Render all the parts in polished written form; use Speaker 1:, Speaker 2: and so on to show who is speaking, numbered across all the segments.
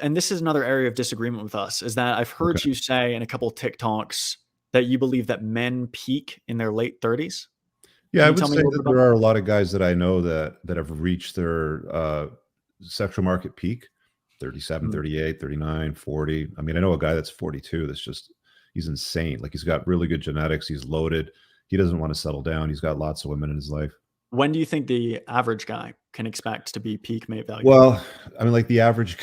Speaker 1: And this is another area of disagreement with us, is that I've heard
Speaker 2: Okay.
Speaker 1: you say in a couple of TikToks that you believe that men peak in their late 30s.
Speaker 2: Yeah,
Speaker 1: Can
Speaker 2: I
Speaker 1: you
Speaker 2: would
Speaker 1: tell me a
Speaker 2: say
Speaker 1: little bit
Speaker 2: that
Speaker 1: about
Speaker 2: there
Speaker 1: that?
Speaker 2: are a lot of guys that I know that have reached their sexual market peak, 37,
Speaker 1: Mm.
Speaker 2: 38, 39, 40. I mean, I know a guy that's 42 that's just he's insane. Like he's got really good genetics, he's loaded. He doesn't want to settle down. He's got lots of women in his life.
Speaker 1: When do you think the average guy can expect to be peak mate value?
Speaker 2: Well, I mean, like the average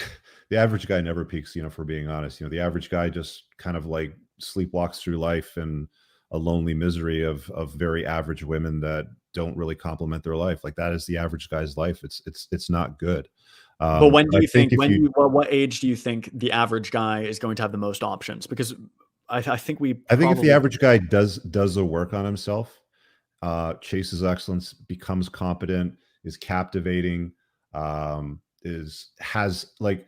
Speaker 2: guy never peaks, you know, for being honest. You know, the average guy just kind of like sleepwalks through life in a lonely misery of very average women that don't really complement their life. Like that is the average guy's life. It's not good.
Speaker 1: But when do
Speaker 2: I
Speaker 1: you
Speaker 2: think
Speaker 1: think,
Speaker 2: if you
Speaker 1: what age do you think the average guy is going to have the most options? Because I think we
Speaker 2: I think if the
Speaker 1: probably,
Speaker 2: average guy does the work on himself, chases excellence, becomes competent, is captivating, is has like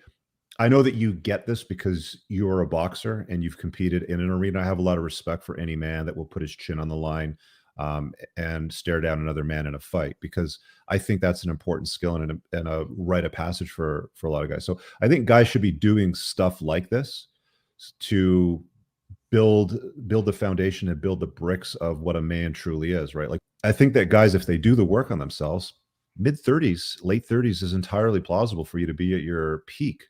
Speaker 2: I know that you get this because you're a boxer and you've competed in an arena. I have a lot of respect for any man that will put his chin on the line and stare down another man in a fight because I think that's an important skill and a rite of passage for a lot of guys. So I think guys should be doing stuff like this to build the foundation and build the bricks of what a man truly is, right? Like I think that guys, if they do the work on themselves, mid 30s, late 30s is entirely plausible for you to be at your peak.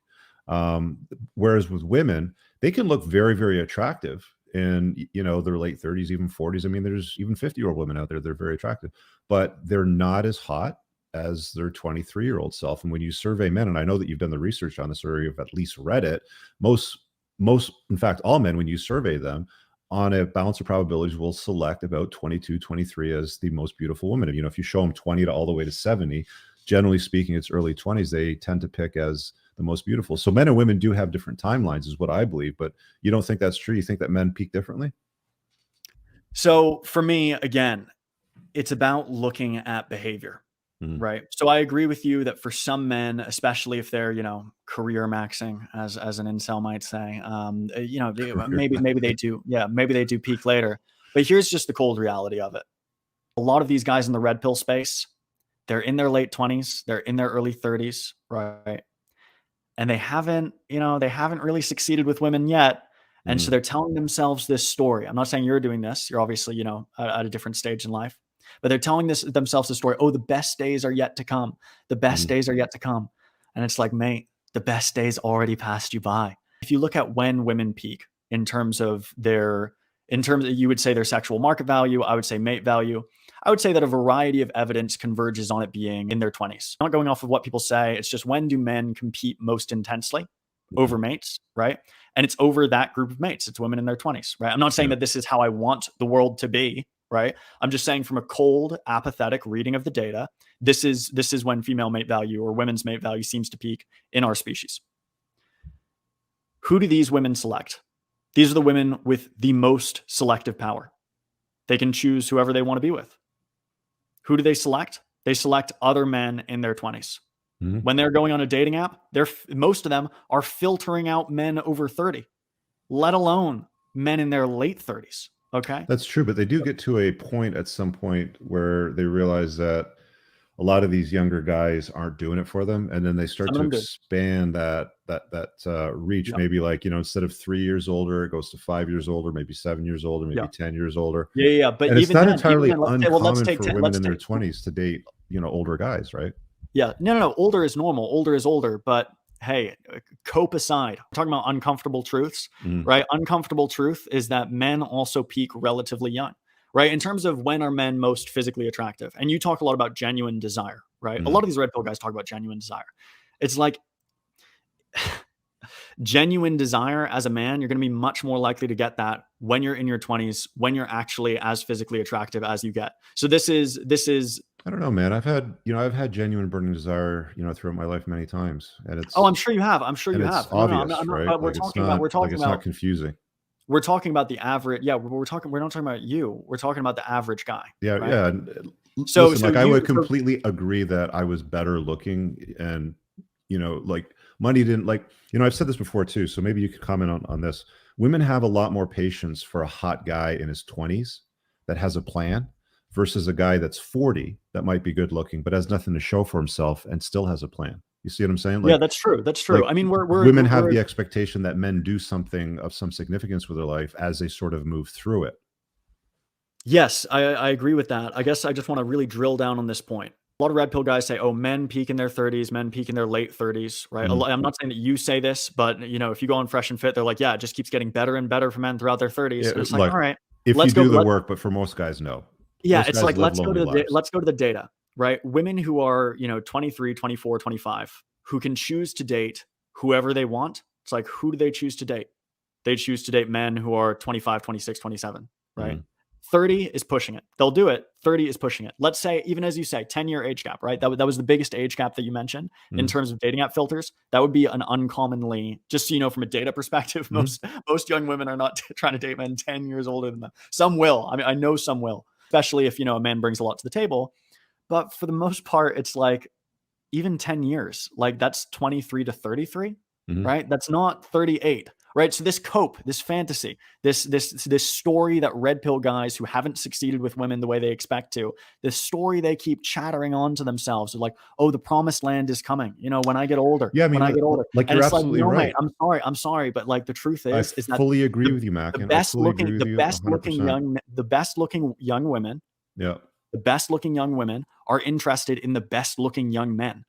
Speaker 2: Whereas with women, they can look very, very attractive in their late 30s, even 40s. I mean, there's even 50-year-old women out there, they're very attractive, but they're not as hot as their 23-year-old self. And when you survey men, and I know that you've done the research on this or you've at least read it, most in fact all men, when you survey them on a balance of probabilities, will select about 22, 23 as the most beautiful woman. If you show them 20 to all the way to 70, generally speaking, it's early 20s, they tend to pick as the most beautiful. So men and women do have different timelines is what I believe, but you don't think that's true? You think that men peak differently?
Speaker 1: so for me, again, it's about looking at behavior.
Speaker 2: Mhm.
Speaker 1: Right. So I agree with you that for some men, especially if they're, career maxing, as an incel might say, maybe they do. Yeah, maybe they do peak later. But here's just the cold reality of it. A lot of these guys in the red pill space, they're in their late 20s, they're in their early 30s, right? And they haven't really succeeded with women yet. And so
Speaker 2: Mhm.
Speaker 1: they're telling themselves this story. I'm not saying you're doing this. You're obviously, at a different stage in life. But they're telling themselves the story. Oh, the best days are yet to come. The best
Speaker 2: Mhm.
Speaker 1: days are yet to come. And it's like, mate, the best days already passed you by. If you look at when women peak you would say their sexual market value, I would say mate value. I would say that a variety of evidence converges on it being in their 20s. Not going off of what people say. It's just, when do men compete most intensely
Speaker 2: Mhm.
Speaker 1: over mates, right? And it's over that group of mates. It's women in their 20s, right? I'm not saying
Speaker 2: Yeah.
Speaker 1: that this is how I want the world to be, right? I'm just saying, from a cold, apathetic reading of the data, this is when female mate value or women's mate value seems to peak in our species. Who do these women select? These are the women with the most selective power. They can choose whoever they want to be with. Who do they select? They select other men in their 20s.
Speaker 2: Mhm.
Speaker 1: When they're going on a dating app, most of them are filtering out men over 30, let alone men in their late 30s. Okay.
Speaker 2: That's true, but they do get to a point at some point where they realize that a lot of these younger guys aren't doing it for them, and then they start
Speaker 1: Some of
Speaker 2: to
Speaker 1: them do.
Speaker 2: expand that reach.
Speaker 1: Yeah.
Speaker 2: Maybe like instead of 3 years older, it goes to 5 years older, maybe 7 years older, maybe
Speaker 1: Yeah.
Speaker 2: 10 years older.
Speaker 1: Yeah. Yeah. But
Speaker 2: And it's
Speaker 1: even
Speaker 2: not
Speaker 1: then,
Speaker 2: entirely
Speaker 1: let's
Speaker 2: uncommon
Speaker 1: take
Speaker 2: for
Speaker 1: 10,
Speaker 2: women
Speaker 1: let's
Speaker 2: in their
Speaker 1: take,
Speaker 2: 20s to date older guys, right?
Speaker 1: yeah. No, no, no. Older is normal. Older is older. But hey, cope aside, we're talking about uncomfortable truths,
Speaker 2: Mhm.
Speaker 1: right? Uncomfortable truth is that men also peak relatively young, right? In terms of when are men most physically attractive. And you talk a lot about genuine desire, right? A
Speaker 2: Mhm.
Speaker 1: lot of these red pill guys talk about genuine desire. It's like, genuine desire as a man, you're going to be much more likely to get that when you're in your 20s, when you're actually as physically attractive as you get. So this is
Speaker 2: I don't know, man. I've had genuine burning desire, throughout my life many times, and
Speaker 1: Oh,
Speaker 2: it's
Speaker 1: I'm sure you have. I'm sure
Speaker 2: and
Speaker 1: you
Speaker 2: it's
Speaker 1: have. No, no,
Speaker 2: obvious,
Speaker 1: I'm not,
Speaker 2: right?
Speaker 1: but
Speaker 2: Like it's not confusing.
Speaker 1: we're talking about the average. Yeah, we're not talking about you. We're talking about the average guy,
Speaker 2: Yeah,
Speaker 1: right?
Speaker 2: yeah. And,
Speaker 1: So
Speaker 2: listen,
Speaker 1: so
Speaker 2: like I
Speaker 1: you
Speaker 2: would
Speaker 1: so
Speaker 2: completely agree that I was better looking, and like money didn't I've said this before too, so maybe you could comment on this. Women have a lot more patience for a hot guy in his 20s that has a plan versus a guy that's 40 that might be good looking but has nothing to show for himself and still has a plan. You see what I'm saying?
Speaker 1: Yeah,
Speaker 2: Like,
Speaker 1: that's true. That's
Speaker 2: like
Speaker 1: true. I mean,
Speaker 2: women have the expectation that men do something of some significance with their life as they sort of move through it.
Speaker 1: yes, I agree with that. I guess I just want to really drill down on this point. A lot of red pill guys say, "Oh, men peak in their 30s, men peak in their late 30s," right?
Speaker 2: Mhm.
Speaker 1: I'm not saying that you say this, but you know, if you go on Fresh and Fit, they're like, "Yeah, it just keeps getting better and better for men throughout their 30s,"
Speaker 2: Yeah,
Speaker 1: and it's like,
Speaker 2: like,
Speaker 1: all right,
Speaker 2: if you
Speaker 1: let's go.
Speaker 2: do the work, but for most guys, no.
Speaker 1: Yeah,
Speaker 2: Most
Speaker 1: it's
Speaker 2: guys
Speaker 1: like
Speaker 2: live lonely lives.
Speaker 1: let's go to the data, right? Women who are, you know, 23, 24, 25, who can choose to date whoever they want. It's like, who do they choose to date? They choose to date men who are 25, 26, 27, right?
Speaker 2: Mhm,
Speaker 1: 30 is pushing it. They'll do it. 30 is pushing it. Let's say, even as you say, 10-year age gap, right? That was the biggest age gap that you mentioned in
Speaker 2: mhm,
Speaker 1: terms of dating app filters. That would be an uncommonly, just so you know, from a data perspective,
Speaker 2: mhm.
Speaker 1: most young women are not trying to date men 10 years older than them. Some will. I mean, I know some will, especially if, you know, a man brings a lot to the table. But for the most part, it's like, even 10 years, like that's 23 to 33,
Speaker 2: Mhm.
Speaker 1: right? That's not 38, right? So this cope, this fantasy, this story that red pill guys who haven't succeeded with women the way they expect to, this story they keep chattering on to themselves, like, oh, the promised land is coming, you know, when I get older,
Speaker 2: Yeah, I
Speaker 1: when
Speaker 2: mean,
Speaker 1: I get older.
Speaker 2: like,
Speaker 1: And
Speaker 2: you're
Speaker 1: it's like,
Speaker 2: absolutely
Speaker 1: no, mate,
Speaker 2: right.
Speaker 1: I'm sorry, but like the truth
Speaker 2: I
Speaker 1: is that
Speaker 2: fully agree
Speaker 1: the
Speaker 2: with you, Mackin. I fully agree with you 100%.
Speaker 1: the best looking young women,
Speaker 2: Yeah.
Speaker 1: the best looking young women are interested in the best looking young men.